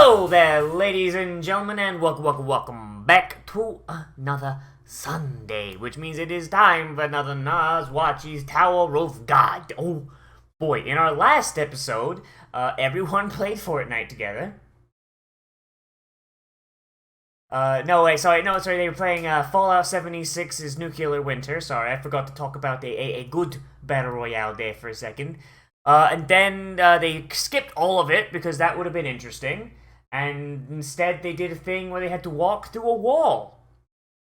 Hello there, ladies and gentlemen, and welcome back to another Sunday, which means it is time for another Nozz Watches Tower of God. Oh boy, in our last episode, everyone played Fortnite together. Sorry, they were playing Fallout 76's Nuclear Winter. Sorry, I forgot to talk about a good Battle Royale there for a second. And then they skipped all of it because that would have been interesting. And instead, they did a thing where they had to walk through a wall.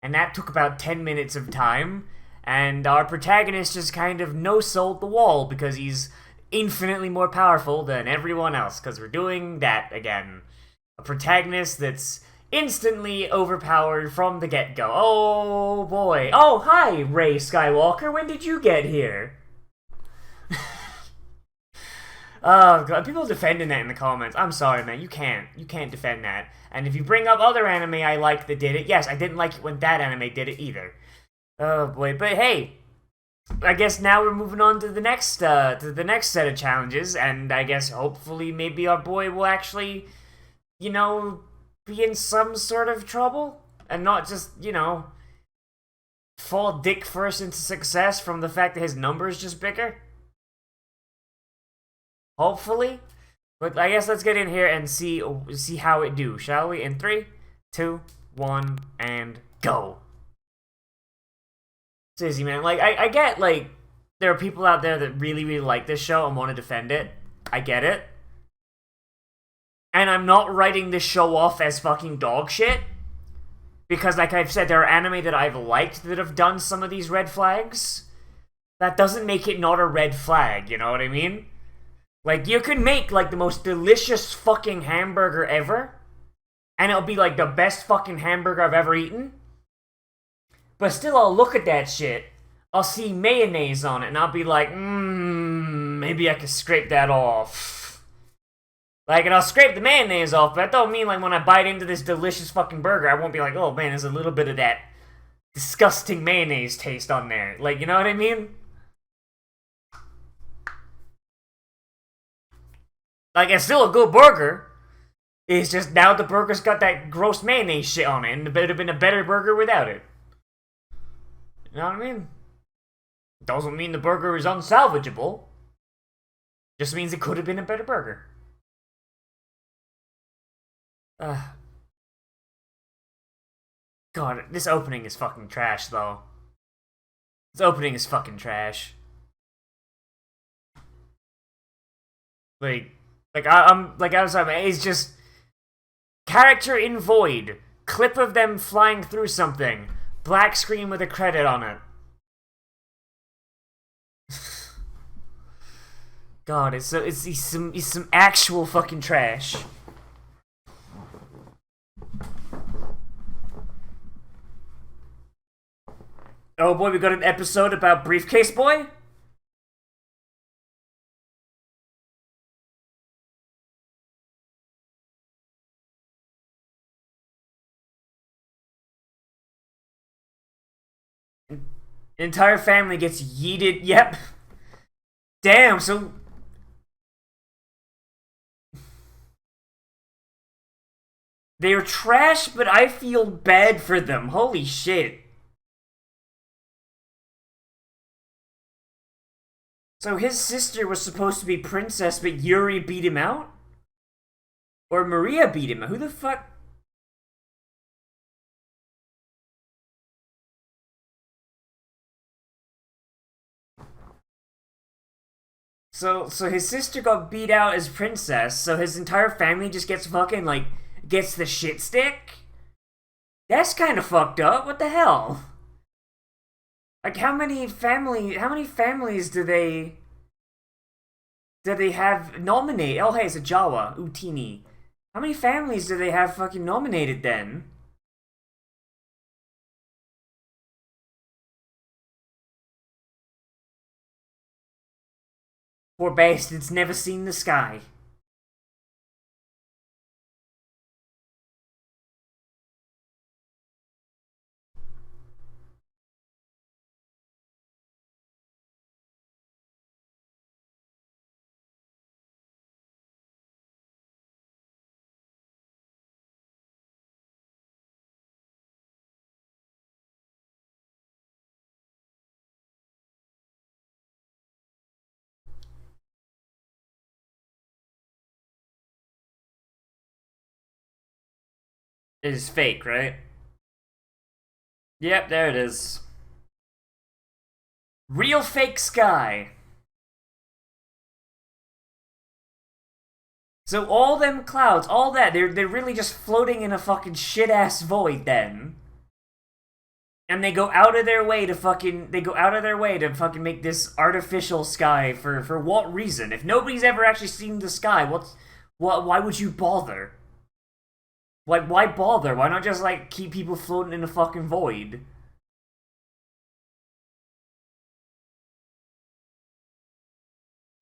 And that took about 10 minutes of time. And our protagonist just kind of no-sold the wall because he's infinitely more powerful than everyone else. Because we're doing that again. A protagonist that's instantly overpowered from the get-go. Oh boy. Oh, hi, Rey Skywalker. When did you get here? Oh god, people defending that in the comments. I'm sorry, man. You can't defend that. And if you bring up other anime I like that did it, yes, I didn't like it when that anime did it either. Oh boy, but hey, I guess now we're moving on to the next set of challenges, and I guess hopefully maybe our boy will actually, be in some sort of trouble and not just, fall dick first into success from the fact that his number is just bigger. Hopefully. But I guess let's get in here and see how it do, shall we? In 3, 2, 1, and go. Seriously, man. Like, I get, like, there are people out there that really, really like this show and want to defend it. I get it. And I'm not writing this show off as fucking dog shit. Because, like I've said, there are anime that I've liked that have done some of these red flags. That doesn't make it not a red flag, you know what I mean? Like, you can make, like, the most delicious fucking hamburger ever, and it'll be, like, the best fucking hamburger I've ever eaten. But still, I'll look at that shit, I'll see mayonnaise on it, and I'll be like, maybe I could scrape that off. Like, and I'll scrape the mayonnaise off, but that don't mean, like, when I bite into this delicious fucking burger, I won't be like, oh, man, there's a little bit of that disgusting mayonnaise taste on there. Like, you know what I mean? Like, it's still a good burger. It's just now the burger's got that gross mayonnaise shit on it, and it would have been a better burger without it. You know what I mean? Doesn't mean the burger is unsalvageable. Just means it could have been a better burger. God, this opening is fucking trash, though. This opening is fucking trash. I was saying, it's just character in void, clip of them flying through something, black screen with a credit on it. God, it's some actual fucking trash. Oh boy, we got an episode about Briefcase Boy? Entire family gets yeeted. Yep. Damn, so... They're trash, but I feel bad for them. Holy shit. So his sister was supposed to be princess, but Yuri beat him out? Or Maria beat him out? Who the fuck... So his sister got beat out as princess, so his entire family just gets fucking, like, gets the shit stick? That's kind of fucked up. What the hell? Like, how many families do they have nominate? Oh, hey, it's a Jawa, Utini. How many families do they have fucking nominated then? Poor bastard's never seen the sky. is fake, right? Yep, there it is. Real fake sky. So all them clouds, all that, they're really just floating in a fucking shit-ass void then. And they go out of their way to fucking make this artificial sky for what reason? If nobody's ever actually seen the sky, why would you bother? Why bother? Why not just like keep people floating in a fucking void?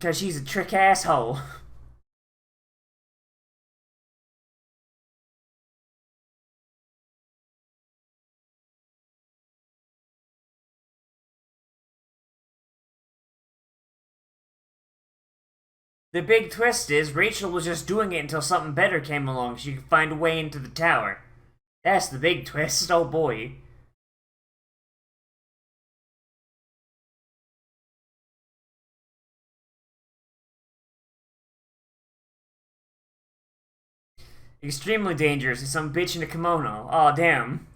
Cause she's a trick asshole. The big twist is Rachel was just doing it until something better came along so she could find a way into the tower. That's the big twist, oh boy. Extremely dangerous is some bitch in a kimono. Aw, damn.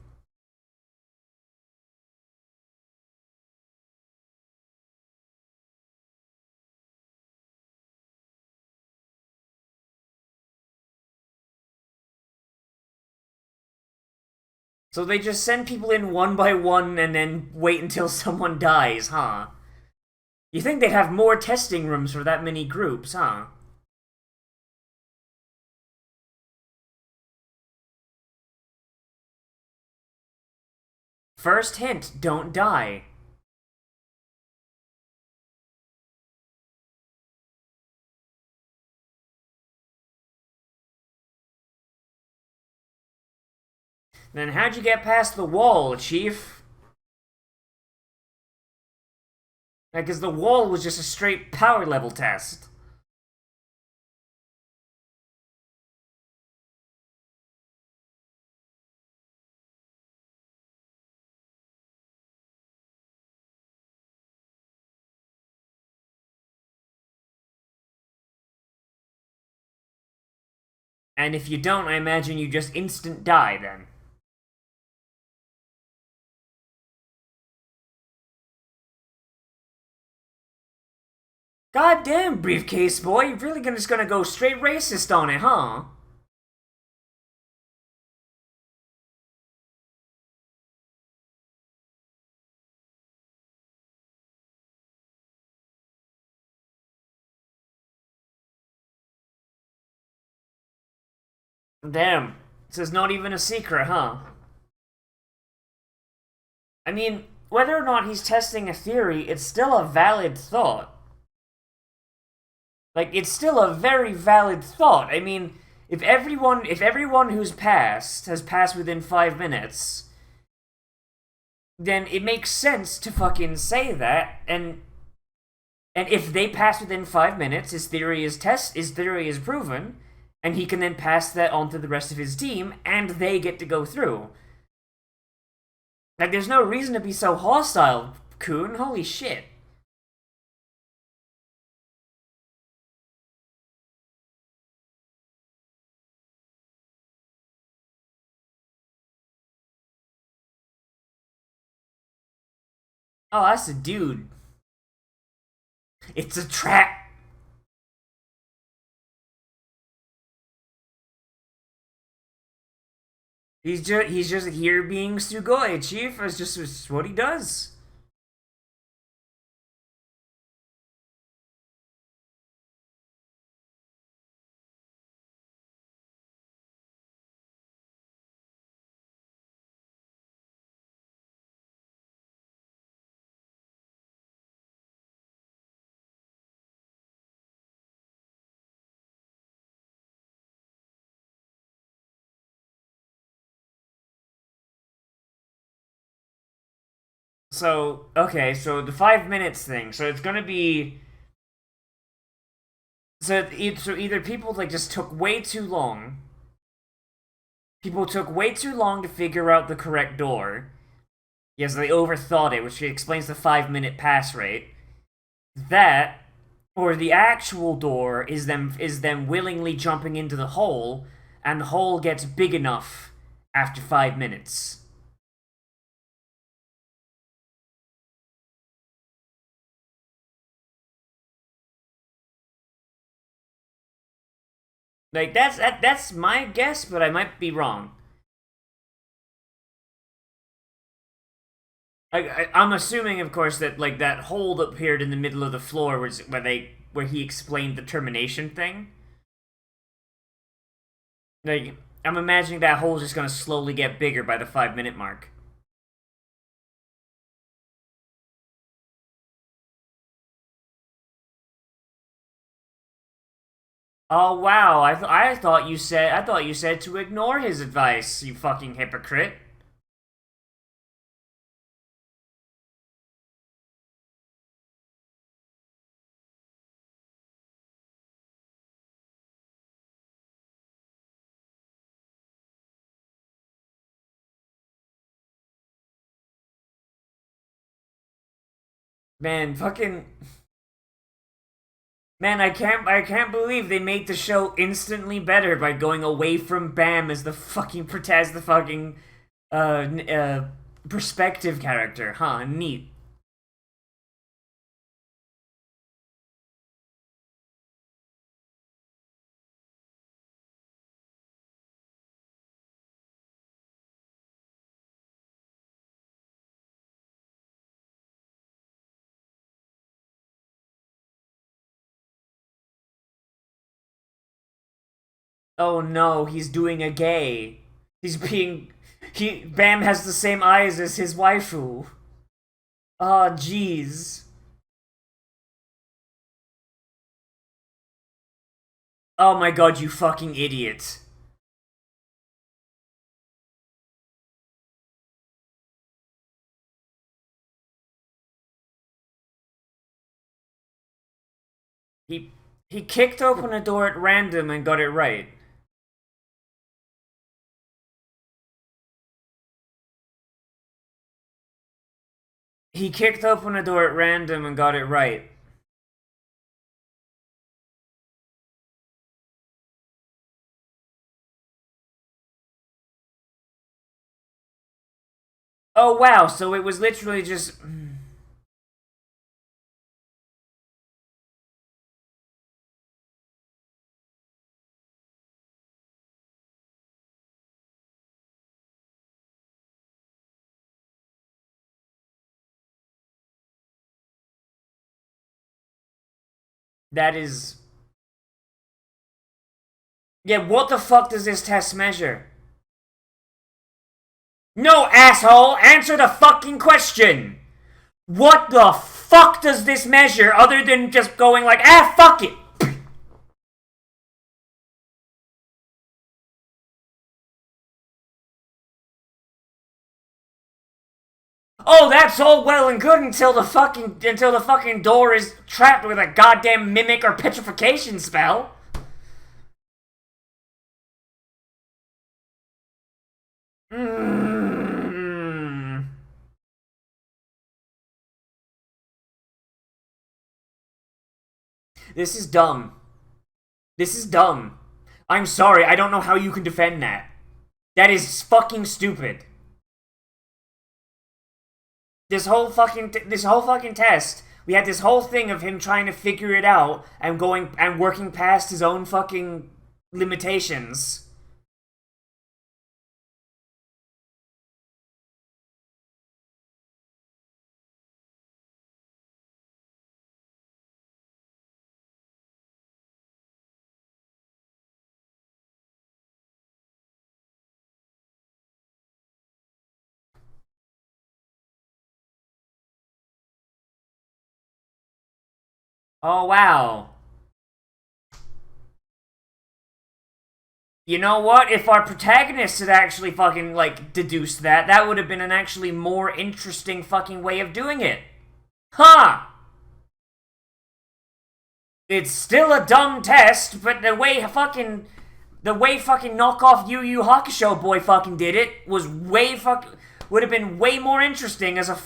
So they just send people in one by one and then wait until someone dies, huh? You think they'd have more testing rooms for that many groups, huh? First hint, don't die. Then how'd you get past the wall, Chief? Because the wall was just a straight power level test. And if you don't, I imagine you just instant die then. Goddamn, briefcase boy, you're really just gonna go straight racist on it, huh? Damn, this is not even a secret, huh? I mean, whether or not he's testing a theory, it's still a valid thought. Like, it's still a very valid thought. I mean, if everyone who's passed has passed within 5 minutes, then it makes sense to fucking say that, and if they pass within 5 minutes, his theory is proven, and he can then pass that on to the rest of his team, and they get to go through. Like, there's no reason to be so hostile, Coon. Holy shit. Oh, that's a dude. It's a trap. He's just here being Sugoi, Chief. It's just what he does. So, okay, so the 5 minutes thing. So it's gonna be. So either people like just took way too long. People took way too long to figure out the correct door. Yes, they overthought it, which explains the 5 minute pass rate. That, or the actual door is them willingly jumping into the hole, and the hole gets big enough, after 5 minutes. Like, that's my guess, but I might be wrong. I'm assuming, of course, that like that hole that appeared in the middle of the floor was where he explained the termination thing. Like, I'm imagining that hole is just gonna slowly get bigger by the 5 minute mark. Oh wow! I thought you said to ignore his advice. You fucking hypocrite. Man, fucking man, I can't believe they made the show instantly better by going away from Bam as the fucking uh, uh perspective character. Huh? Neat. Oh no, he's doing a gay. He's being he Bam has the same eyes as his waifu. Oh jeez. Oh my god, you fucking idiot. He he kicked open a door at random and got it right. He kicked open a door at random and got it right. Oh wow, so it was literally just that is yeah, what the fuck does this test measure? No, asshole! Answer the fucking question! What the fuck does this measure other than just going like, ah, fuck it? Oh, that's all well and good until the fucking door is trapped with a goddamn mimic or petrification spell. Mm. This is dumb. This is dumb. I'm sorry, I don't know how you can defend that. That is fucking stupid. This whole fucking test, we had this whole thing of him trying to figure it out and going and working past his own fucking limitations. Oh wow. You know what? If our protagonist had actually fucking like deduced that, that would have been an actually more interesting fucking way of doing it. Huh! It's still a dumb test, but the way fucking knockoff Yu Yu Hakusho boy fucking did it was way fuck would have been way more interesting as a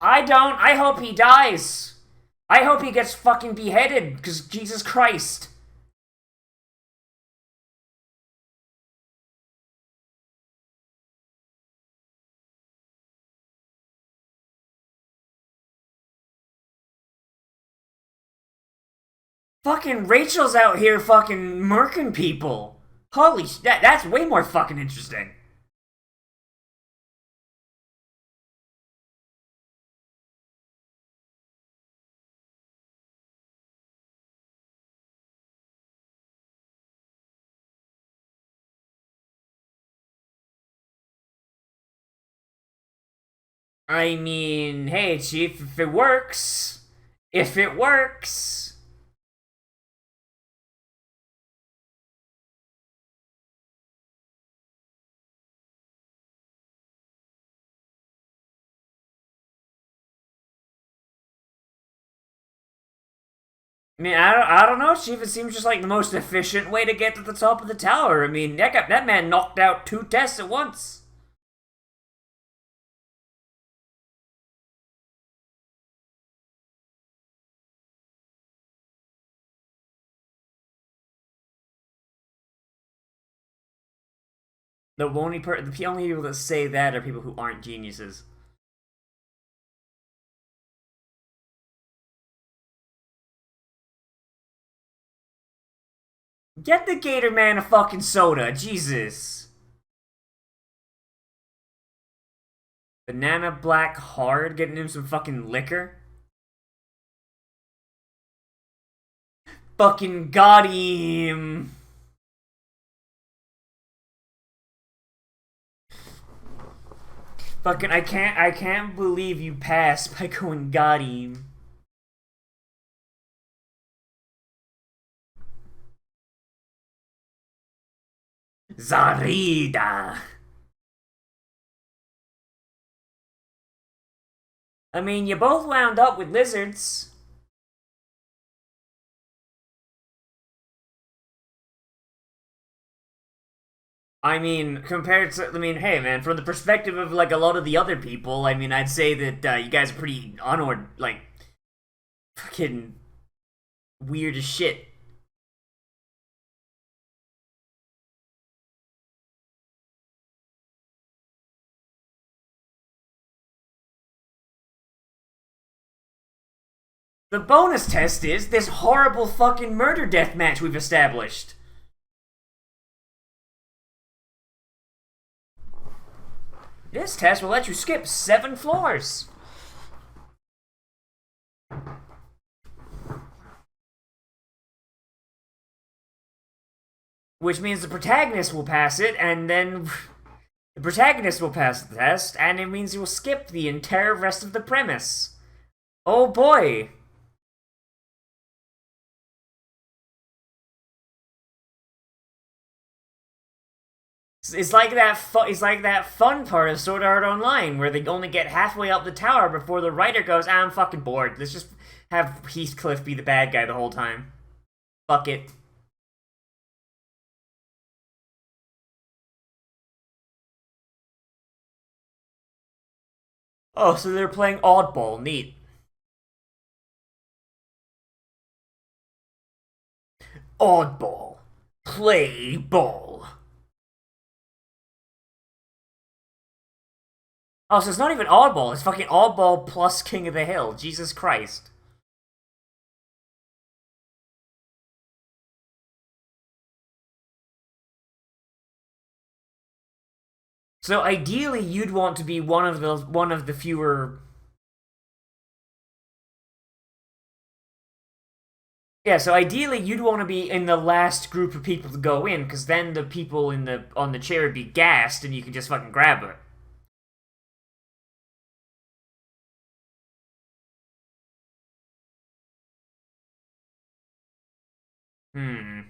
I don't. I hope he dies. I hope he gets fucking beheaded, because Jesus Christ. Fucking Rachel's out here fucking murking people. Holy that's way more fucking interesting. I mean, hey, Chief, if it works. If it works. I mean, I don't know, Chief. It seems just like the most efficient way to get to the top of the tower. I mean, that man knocked out 2 tests at once. The only people that say that are people who aren't geniuses. Get the Gator Man a fucking soda, Jesus. Banana Black Hard, getting him some fucking liquor. Fucking got him. Fucking, I can't believe you passed by going got him. Zarida. I mean, you both wound up with lizards. I mean, compared to, I mean, hey man, from the perspective of like a lot of the other people, I mean, I'd say that you guys are pretty like, fucking weird as shit. The bonus test is this horrible fucking murder death match we've established. This test will let you skip 7 floors. Which means the protagonist will pass it, and then the protagonist will pass the test, and it means you will skip the entire rest of the premise. Oh boy. It's like that fun part of Sword Art Online where they only get halfway up the tower before the writer goes, I'm fucking bored. Let's just have Heathcliff be the bad guy the whole time. Fuck it. Oh, so they're playing Oddball. Neat. Oddball. Play ball. Oh, so it's not even Oddball. It's fucking Oddball plus King of the Hill. Jesus Christ. So ideally, you'd want to be one of the fewer. Yeah, so ideally you'd want to be in the last group of people to go in, because then the people on the chair would be gassed, and you can just fucking grab it. Hmm.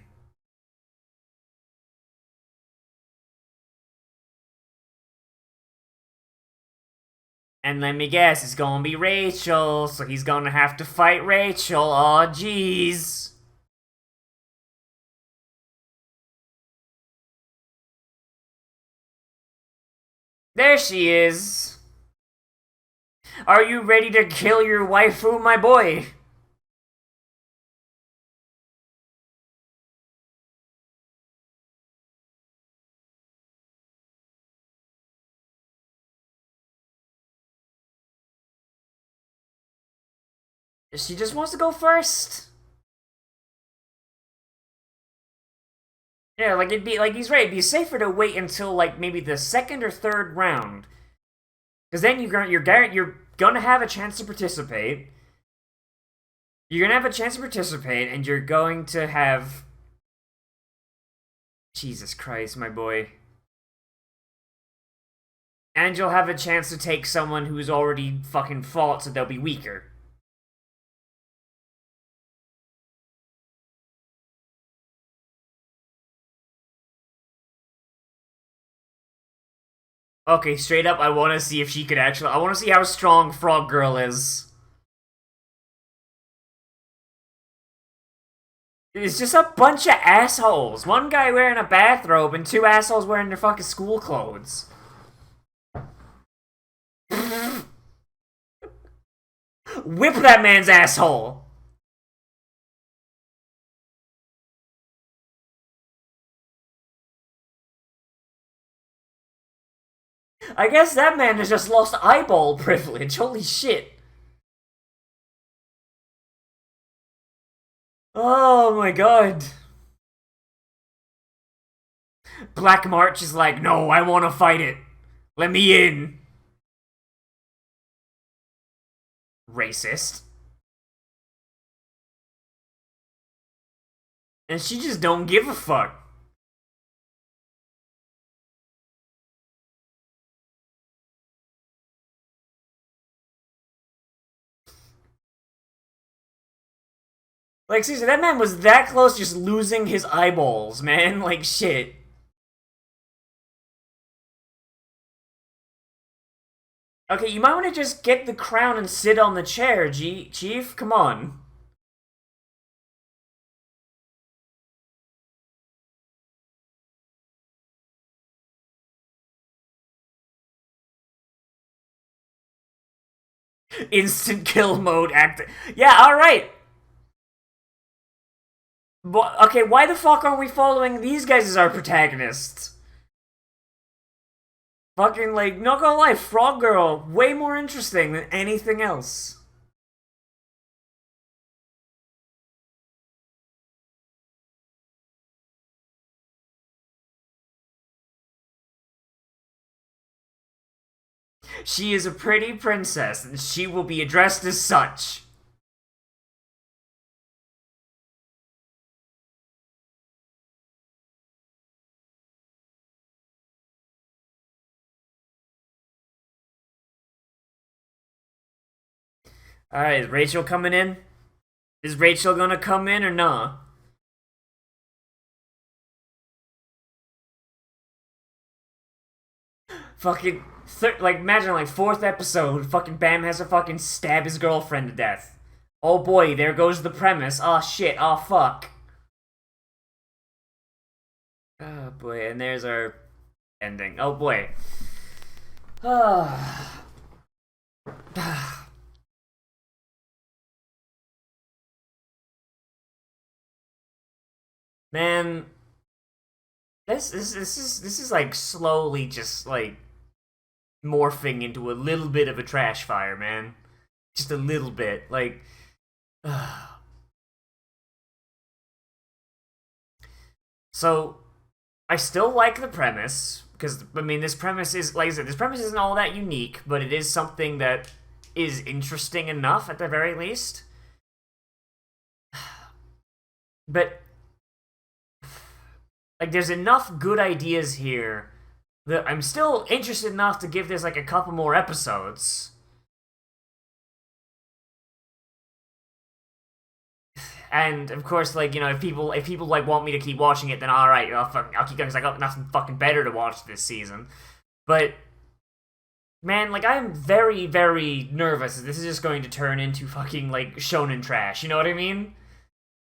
And let me guess, it's gonna be Rachel, so he's gonna have to fight Rachel. Aw, jeez. There she is. Are you ready to kill your waifu, my boy? She just wants to go first. Yeah, like it'd be like he's right. It'd be safer to wait until like maybe the second or third round, because then you're gonna have a chance to participate. You're gonna have a chance to participate, and you're going to have. Jesus Christ, my boy. And you'll have a chance to take someone who's already fucking fought, so they'll be weaker. Okay, straight up, I want to see if she could actually. I want to see how strong Frog Girl is. It's just a bunch of assholes. One guy wearing a bathrobe and two assholes wearing their fucking school clothes. Whip that man's asshole! I guess that man has just lost eyeball privilege. Holy shit. Oh my god. Black March is like, no, I want to fight it. Let me in. Racist. And she just don't give a fuck. Like, seriously, that man was that close to just losing his eyeballs, man. Like, shit. Okay, you might want to just get the crown and sit on the chair, Chief. Come on. Instant kill mode act. Yeah, alright. Okay, why the fuck aren't we following these guys as our protagonists? Fucking, like, not gonna lie, Frog Girl, way more interesting than anything else. She is a pretty princess, and she will be addressed as such. Alright, is Rachel coming in? Is Rachel gonna come in or nah? Fucking, like, imagine, like, fourth episode, fucking Bam has to fucking stab his girlfriend to death. Oh boy, there goes the premise. Oh shit, oh fuck. Oh boy, and there's our ending. Oh boy. Man, this is like slowly just like morphing into a little bit of a trash fire, man. Just a little bit, like. So, I still like the premise because I mean, this premise is like I said, this premise isn't all that unique, but it is something that is interesting enough at the very least. But like, there's enough good ideas here that I'm still interested enough to give this like a couple more episodes. And of course, like, you know, if people like want me to keep watching it, then all right, I'll keep going because I got nothing fucking better to watch this season. But man, like, I'm very, very nervous that this is just going to turn into fucking like shonen trash. You know what I mean?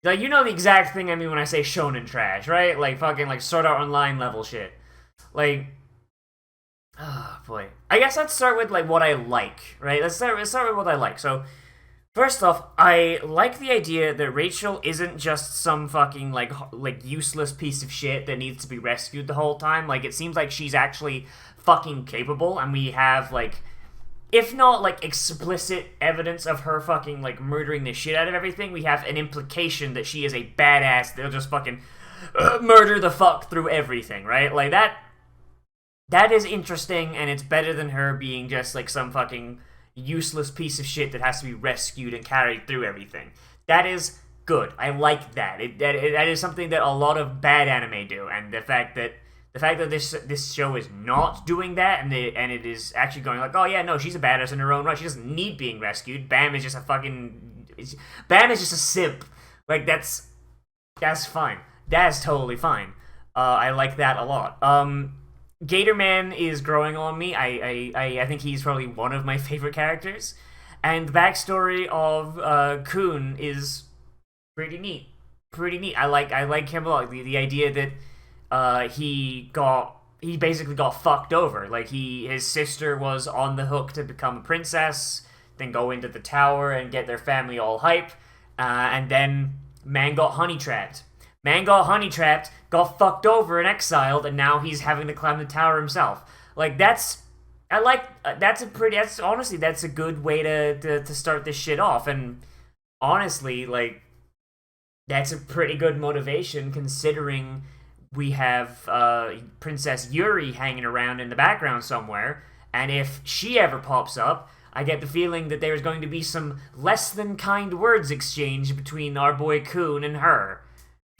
Like, you know the exact thing I mean when I say shonen trash, right? Like fucking like Sword Art Online level shit. Like, Oh boy. I guess let's start with like what I like, right? Let's start with what I like. So first off, I like the idea that Rachel isn't just some fucking like useless piece of shit that needs to be rescued the whole time. Like it seems like she's actually fucking capable, and we have like, if not like explicit evidence of her fucking like murdering the shit out of everything, we have an implication that she is a badass that'll just fucking murder the fuck through everything, right? Like that is interesting, and it's better than her being just like some fucking useless piece of shit that has to be rescued and carried through everything. That is good. I like that. That is something that a lot of bad anime do, and the fact that this show is not doing that, and it is actually going like, oh yeah, no, she's a badass in her own right. She doesn't need being rescued. Bam is just a simp. Like that's fine. That's totally fine. I like that a lot. Gatorman is growing on me. I think he's probably one of my favorite characters, and the backstory of Kun is pretty neat. Pretty neat. I like him a lot. The idea that he basically got fucked over. Like his sister was on the hook to become a princess, then go into the tower and get their family all hype, and then man got honey trapped. Man got honey trapped, got fucked over and exiled, and now he's having to climb the tower himself. Like that's honestly that's a good way to start this shit off. And honestly, like that's a pretty good motivation considering we have Princess Yuri hanging around in the background somewhere, and if she ever pops up, I get the feeling that there's going to be some less than kind words exchanged between our boy Kun and her.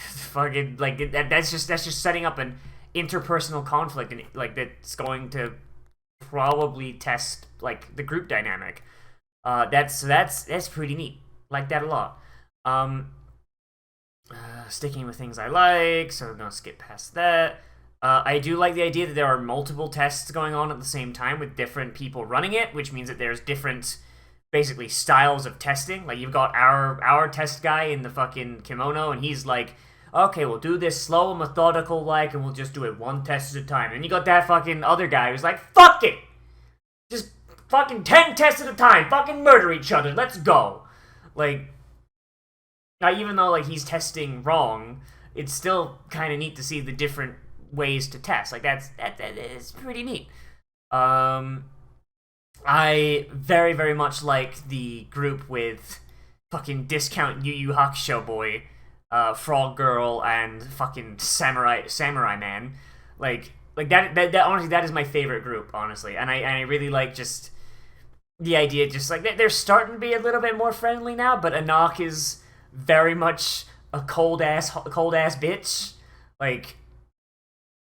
Fucking like that's just setting up an interpersonal conflict, and like that's going to probably test like the group dynamic. That's pretty neat. Like that a lot. Sticking with things I like, so I'm gonna skip past that. I do like the idea that there are multiple tests going on at the same time with different people running it, which means that there's different, basically, styles of testing. Like, you've got our test guy in the fucking kimono, and he's like, okay, we'll do this slow and methodical, like, and we'll just do it one test at a time. And you got that fucking other guy who's like, fuck it! Just fucking 10 tests at a time, fucking murder each other, let's go! Like, now, even though, like, he's testing wrong, it's still kind of neat to see the different ways to test. Like, that is pretty neat. I very, very much like the group with fucking discount Yu Yu Hakusho boy, Frog Girl, and fucking Samurai Man. Like that honestly, that is my favorite group, honestly. And I really like just the idea, just like they're starting to be a little bit more friendly now, but Anak is very much a cold ass bitch. Like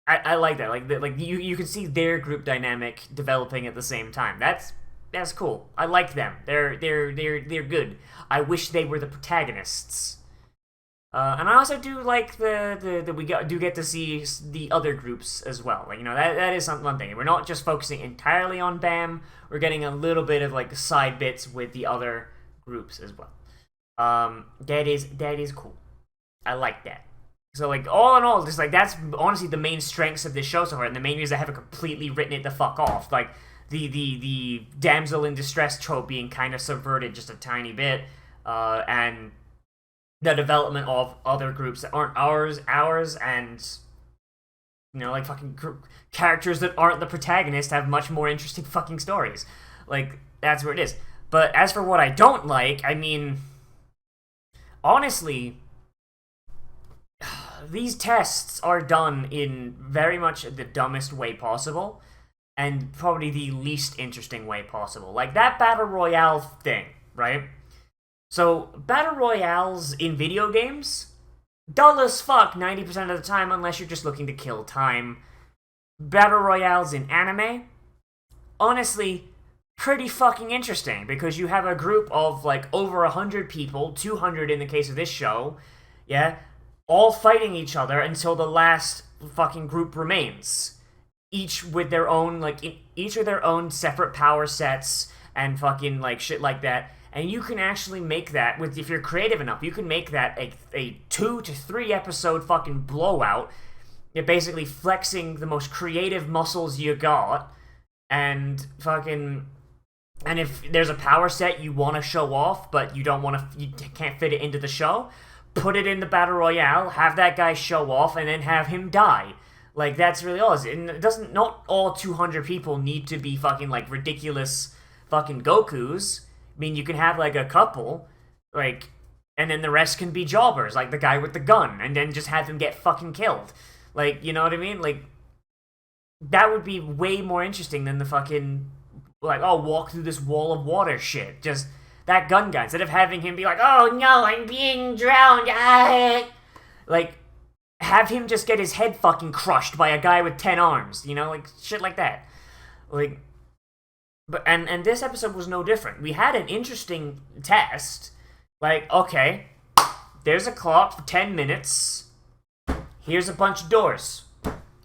I like that. Like you can see their group dynamic developing at the same time. That's cool. I like them. They're good. I wish they were the protagonists. And I also do like that we do get to see the other groups as well. Like, you know, that is one thing. We're not just focusing entirely on BAM. We're getting a little bit of like side bits with the other groups as well. That is cool. I like that. So, like, all in all, just, like, that's honestly the main strengths of this show so far, and the main reason I haven't completely written it the fuck off. Like, the damsel in distress trope being kind of subverted just a tiny bit, and the development of other groups that aren't ours, and, you know, like, fucking characters that aren't the protagonist have much more interesting fucking stories. Like, that's where it is. But as for what I don't like, I mean, honestly, these tests are done in very much the dumbest way possible, and probably the least interesting way possible. Like that Battle Royale thing, right? So, Battle Royales in video games, dull as fuck 90% of the time unless you're just looking to kill time. Battle Royales in anime, honestly, pretty fucking interesting, because you have a group of like over 100 people, 200 in the case of this show, yeah, all fighting each other until the last fucking group remains. Each with their own, like, each with their own separate power sets and fucking, like, shit like that. And you can actually make that, with if you're creative enough, you can make that a 2 to 3 episode fucking blowout. You're basically flexing the most creative muscles you got and fucking... And if there's a power set you want to show off, but you don't want to, you can't fit it into the show, put it in the battle royale, have that guy show off, and then have him die. Like, that's really all. And it doesn't, not all 200 people need to be fucking, like, ridiculous fucking Gokus. I mean, you can have, like, a couple, like, and then the rest can be jobbers, like the guy with the gun, and then just have him get fucking killed. Like, you know what I mean? Like, that would be way more interesting than the fucking, like, oh, walk through this wall of water shit. Just that gun guy. Instead of having him be like, oh no, I'm being drowned. Like, have him just get his head fucking crushed by a guy with 10 arms. You know, like, shit like that. Like, but, and this episode was no different. We had an interesting test. Like, okay, there's a clock for 10 minutes. Here's a bunch of doors.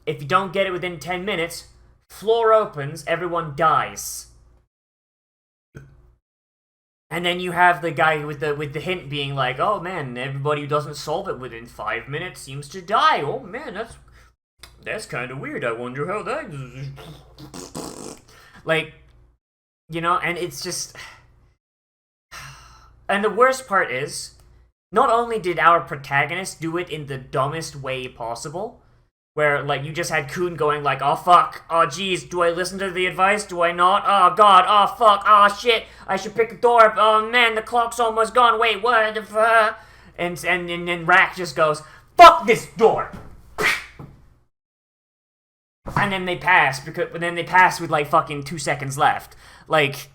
If you don't get it within 10 minutes, floor opens, everyone dies. And then you have the guy with the hint being like, oh man, everybody who doesn't solve it within 5 minutes seems to die. Oh man, that's kind of weird. I wonder how that... Like, you know, and it's just... And the worst part is, not only did our protagonist do it in the dumbest way possible, where, like, you just had Kun going like, oh fuck, oh jeez, do I listen to the advice, do I not, oh god, oh fuck, oh shit, I should pick a door, oh man, the clock's almost gone, wait, what the fuck, and then Rack just goes, fuck this door! And then they pass, with like fucking 2 seconds left. Like,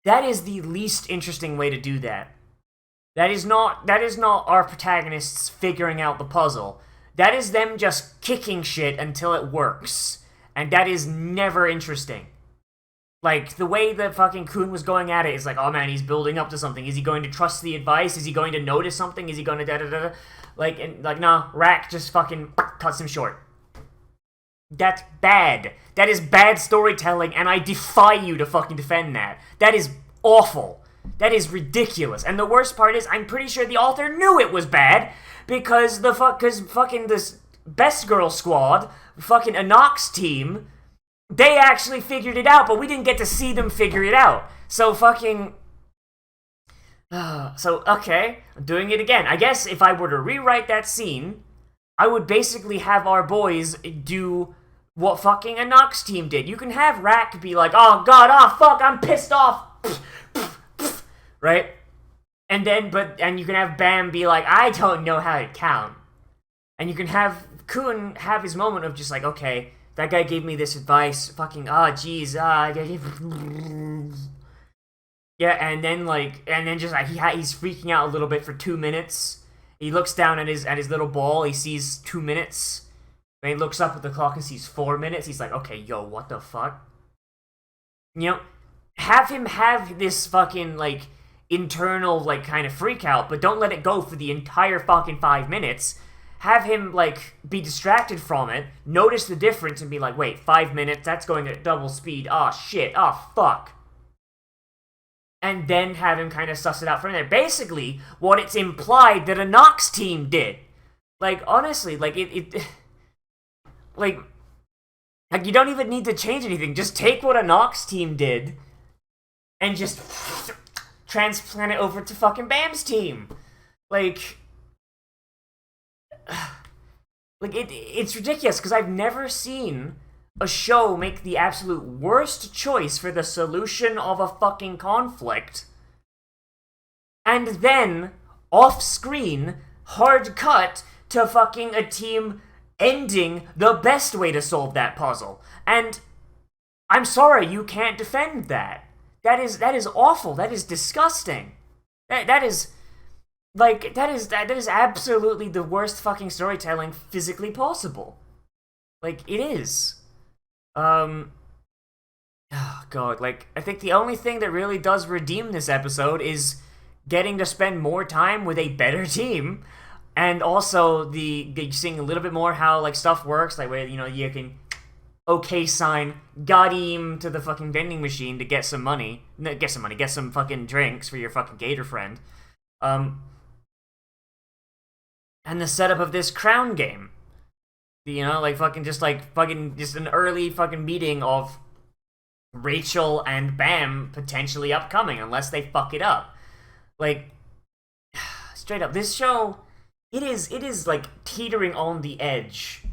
that is the least interesting way to do that. That is not our protagonists figuring out the puzzle. That is them just kicking shit until it works. And that is never interesting. Like, the way that fucking Kun was going at it is like, oh man, he's building up to something. Is he going to trust the advice? Is he going to notice something? Is he going to da-da-da-da? Like, and, like, nah, Rack just fucking cuts him short. That's bad. That is bad storytelling, and I defy you to fucking defend that. That is awful. That is ridiculous. And the worst part is, I'm pretty sure the author knew it was bad, because fucking this Best Girl Squad, fucking Anox team, they actually figured it out, but we didn't get to see them figure it out. So fucking... okay, I'm doing it again. I guess if I were to rewrite that scene, I would basically have our boys do what fucking Anox team did. You can have Rack be like, oh god, oh fuck, I'm pissed off. Right? And you can have Bam be like, I don't know how to count. And you can have Kun have his moment of just like, okay, that guy gave me this advice, fucking, jeez, yeah, and then just like, he's freaking out a little bit for 2 minutes. He looks down at his little ball, he sees 2 minutes. And he looks up at the clock and sees 4 minutes. He's like, okay, yo, what the fuck? You know, have him have this fucking, like, internal, like, kind of freak out, but don't let it go for the entire fucking 5 minutes. Have him, like, be distracted from it, notice the difference, and be like, wait, 5 minutes, that's going at double speed, shit, fuck. And then have him kind of suss it out from there. Basically, what it's implied that a Nox team did. Like, honestly, like, Like, you don't even need to change anything. Just take what a Nox team did and just transplant it over to fucking Bam's team. Like it's ridiculous, because I've never seen a show make the absolute worst choice for the solution of a fucking conflict, and then, off-screen, hard cut to fucking a team ending the best way to solve that puzzle. And I'm sorry, you can't defend that. That is awful. That is disgusting. That is absolutely the worst fucking storytelling physically possible. Like, it is. Oh god, like, I think the only thing that really does redeem this episode is getting to spend more time with a better team. And also, seeing a little bit more how, like, stuff works, like, where, you know, you can sign, got him to the fucking vending machine to get some money. Get some fucking drinks for your fucking gator friend. And the setup of this crown game. You know, like fucking just an early fucking meeting of Rachel and Bam potentially upcoming, unless they fuck it up. Like, straight up, this show, it is like teetering on the edge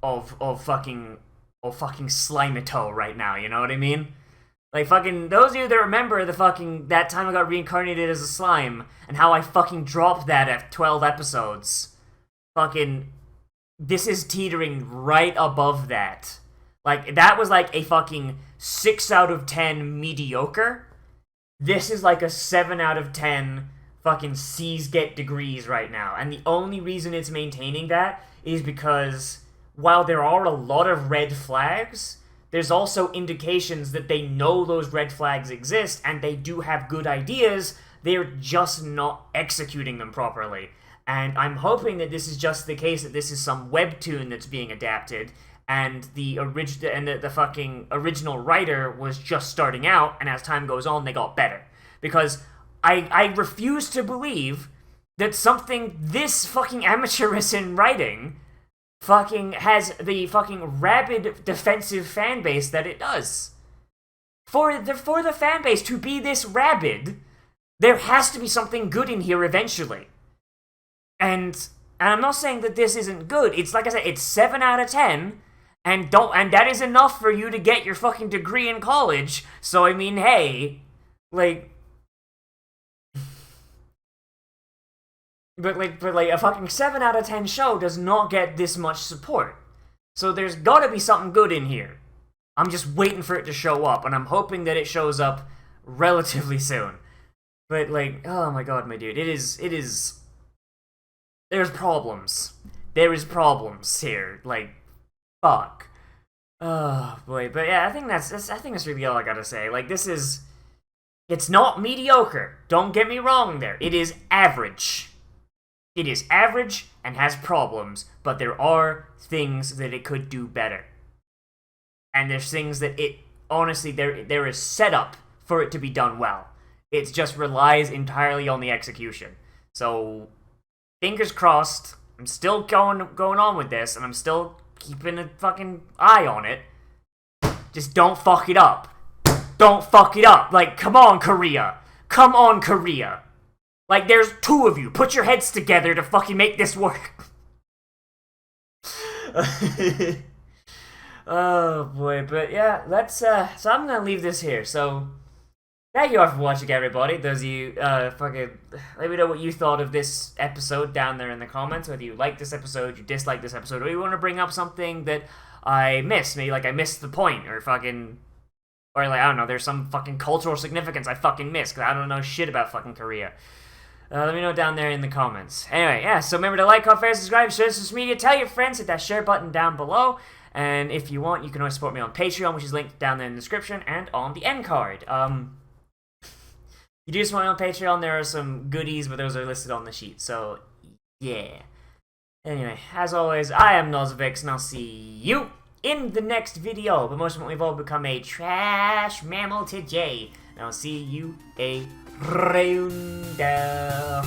of fucking Slimito right now, you know what I mean? Like, fucking, those of you that remember that time I got reincarnated as a slime, and how I fucking dropped that at 12 episodes. Fucking, this is teetering right above that. Like, that was like a fucking 6 out of 10 mediocre. This is like a 7 out of 10 fucking C's get degrees right now. And the only reason it's maintaining that is because while there are a lot of red flags, there's also indications that they know those red flags exist and they do have good ideas, they're just not executing them properly. And I'm hoping that this is just the case, that this is some webtoon that's being adapted, and the fucking original writer was just starting out, and as time goes on, they got better. Because I refuse to believe that something this fucking amateurish in writing fucking has the fucking rabid defensive fan base that it does. For the fan base to be this rabid, there has to be something good in here eventually. And I'm not saying that this isn't good. It's like I said, it's 7 out of 10, and that is enough for you to get your fucking degree in college. So I mean, hey, like, But a fucking 7 out of 10 show does not get this much support. So there's gotta be something good in here. I'm just waiting for it to show up, and I'm hoping that it shows up relatively soon. But, like, oh my god, my dude, it is... There's problems. There is problems here. Like, fuck. Oh, boy. But yeah, I think that's really all I gotta say. Like, this is... It's not mediocre. Don't get me wrong there. It is average. It is average and has problems, but there are things that it could do better. And there's things that it, honestly, there is setup for it to be done well. It just relies entirely on the execution. So, fingers crossed, I'm still going on with this, and I'm still keeping a fucking eye on it. Just don't fuck it up. Don't fuck it up. Like, come on, Korea. Come on, Korea. Like, there's 2 of you. Put your heads together to fucking make this work. Oh, boy. But, yeah, so I'm gonna leave this here. So, thank you all for watching, everybody. Those of you, fucking, let me know what you thought of this episode down there in the comments. Whether you like this episode, you dislike this episode, or you want to bring up something that I missed. Maybe, like, I missed the point, or fucking... Or, like, I don't know, there's some fucking cultural significance I fucking missed, because I don't know shit about fucking Korea. Let me know down there in the comments. Anyway, yeah, so remember to like, comment, share, subscribe, share social media, tell your friends, hit that share button down below, and if you want, you can always support me on Patreon, which is linked down there in the description, and on the end card. You do support me on Patreon, there are some goodies, but those are listed on the sheet, so, yeah. Anyway, as always, I am Nozz, and I'll see you in the next video, but most importantly, we've all become a trash mammal today, and I'll see you around the